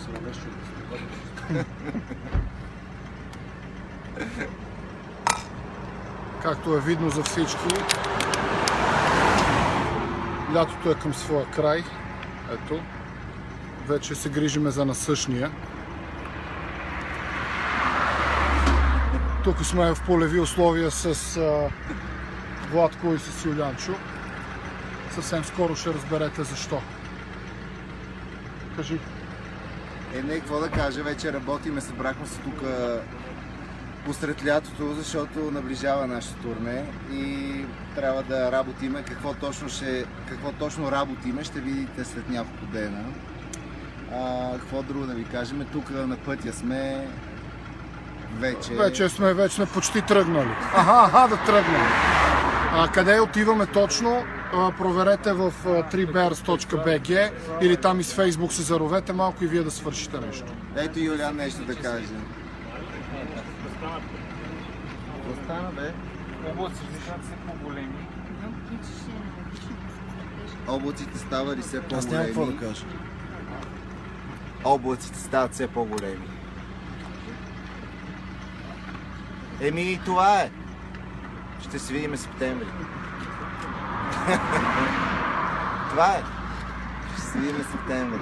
се намещи. Както е видно за всички, лятото е към своя край. Ето, вече се грижиме за насъщния. Тук сме в полеви условия с Владко и с Юлянчо. Съвсем скоро ще разберете защо. Кажи. Не, какво да кажа, вече работиме, събрахме се тук посред лятото, защото наближава нашето турне и трябва да работиме. Какво точно работиме, ще видите след няколко дена. Какво друго да ви кажем, тук на пътя сме вече сме почти тръгнали. Да тръгнем. Къде отиваме точно? Проверете в 3bears.bg или там из Facebook се заровете малко и вие да свършите нещо. Ето Юлян нещо да каже. Остана, бе. Облаците стават все по-големи. Облаците ставали все по-големи. Аз няма какво да кажа. Облаците стават все по-големи. И това е. Ще се видим в септември. Това е. Ще се видим в септември.